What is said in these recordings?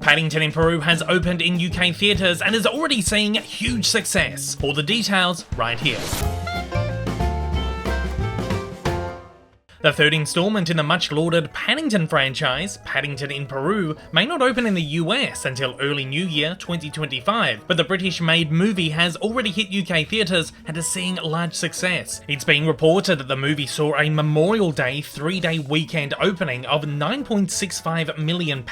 Paddington in Peru has opened in UK theatres and is already seeing huge success. All the details right here. The third installment in the much-lauded Paddington franchise, Paddington in Peru, may not open in the US until early New Year 2025, but the British-made movie has already hit UK theatres and is seeing large success. It's being reported that the movie saw a Memorial Day 3-day weekend opening of £9.65 million,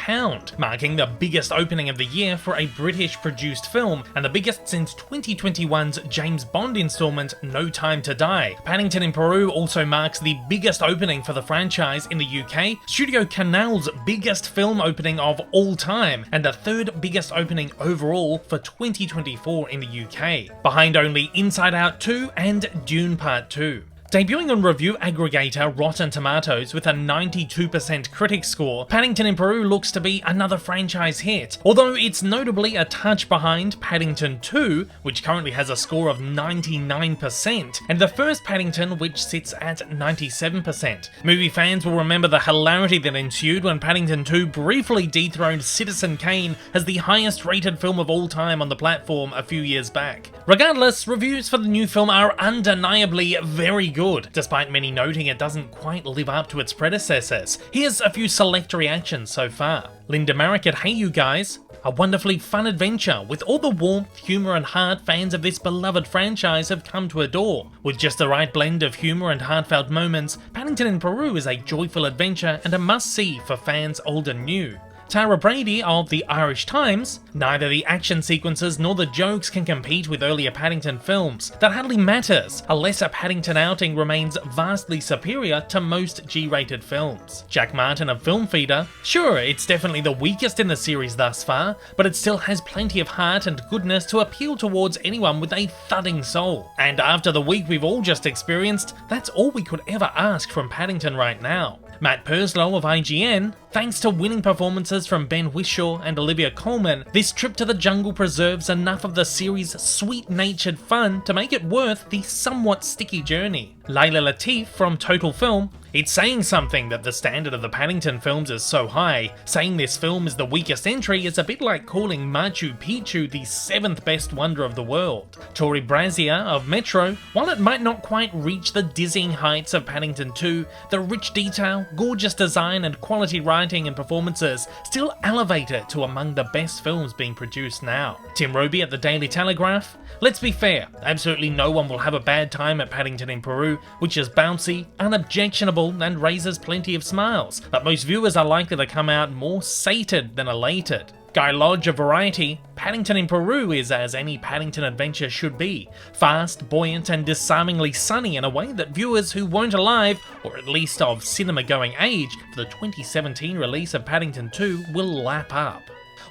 marking the biggest opening of the year for a British-produced film and the biggest since 2021's James Bond installment No Time to Die. Paddington in Peru also marks the biggest opening for the franchise in the UK, Studio Canal's biggest film opening of all time, and the third biggest opening overall for 2024 in the UK, behind only Inside Out 2 and Dune Part 2. Debuting on review aggregator Rotten Tomatoes with a 92% critic score, Paddington in Peru looks to be another franchise hit, although it's notably a touch behind Paddington 2, which currently has a score of 99%, and the first Paddington, which sits at 97%. Movie fans will remember the hilarity that ensued when Paddington 2 briefly dethroned Citizen Kane as the highest rated film of all time on the platform a few years back. Regardless, reviews for the new film are undeniably very good, despite many noting it doesn't quite live up to its predecessors. Here's a few select reactions so far. Linda Marriott, hey you guys. A wonderfully fun adventure with all the warmth, humour and heart fans of this beloved franchise have come to adore. With just the right blend of humour and heartfelt moments, Paddington in Peru is a joyful adventure and a must-see for fans old and new. Tara Brady of the Irish Times, neither the action sequences nor the jokes can compete with earlier Paddington films. That hardly matters. A lesser Paddington outing remains vastly superior to most G-rated films. Jack Martin of Film Feeder, sure, it's definitely the weakest in the series thus far, but it still has plenty of heart and goodness to appeal towards anyone with a thudding soul. And after the week we've all just experienced, that's all we could ever ask from Paddington right now. Matt Purslow of IGN, thanks to winning performances from Ben Whishaw and Olivia Colman, this trip to the jungle preserves enough of the series' sweet-natured fun to make it worth the somewhat sticky journey. Layla Latif from Total Film, it's saying something that the standard of the Paddington films is so high. Saying this film is the weakest entry is a bit like calling Machu Picchu the 7th best wonder of the world. Tori Brazier of Metro, while it might not quite reach the dizzying heights of Paddington 2, the rich detail, gorgeous design and quality writing and performances still elevate it to among the best films being produced now. Tim Roby at the Daily Telegraph, let's be fair, absolutely no one will have a bad time at Paddington in Peru, which is bouncy, unobjectionable and raises plenty of smiles, but most viewers are likely to come out more sated than elated. Guy Lodge of Variety, Paddington in Peru is as any Paddington adventure should be, fast, buoyant and disarmingly sunny in a way that viewers who weren't alive, or at least of cinema-going age, for the 2017 release of Paddington 2 will lap up.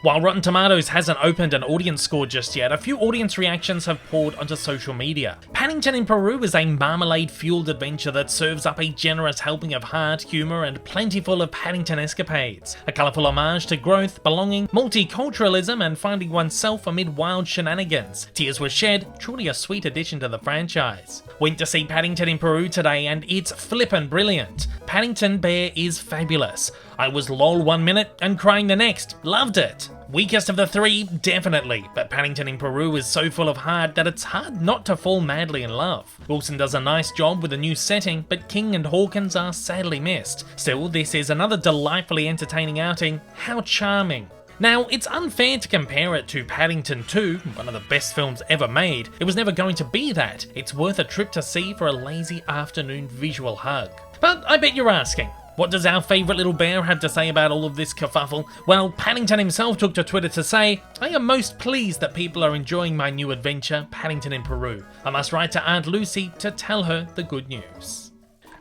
While Rotten Tomatoes hasn't opened an audience score just yet, a few audience reactions have poured onto social media. Paddington in Peru is a marmalade-fueled adventure that serves up a generous helping of heart, humour and plentiful of Paddington escapades. A colourful homage to growth, belonging, multiculturalism and finding oneself amid wild shenanigans. Tears were shed, truly a sweet addition to the franchise. Went to see Paddington in Peru today and it's flippin' brilliant. Paddington Bear is fabulous. I was lol 1 minute and crying the next. Loved it. Weakest of the three, definitely, but Paddington in Peru is so full of heart that it's hard not to fall madly in love. Wilson does a nice job with a new setting, but King and Hawkins are sadly missed. Still, this is another delightfully entertaining outing. How charming. Now, it's unfair to compare it to Paddington 2, one of the best films ever made. It was never going to be that. It's worth a trip to see for a lazy afternoon visual hug. But I bet you're asking, what does our favourite little bear have to say about all of this kerfuffle? Well, Paddington himself took to Twitter to say, I am most pleased that people are enjoying my new adventure, Paddington in Peru. I must write to Aunt Lucy to tell her the good news.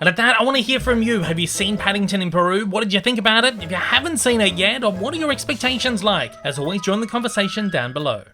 And at that, I want to hear from you. Have you seen Paddington in Peru? What did you think about it? If you haven't seen it yet, or what are your expectations like? As always, join the conversation down below.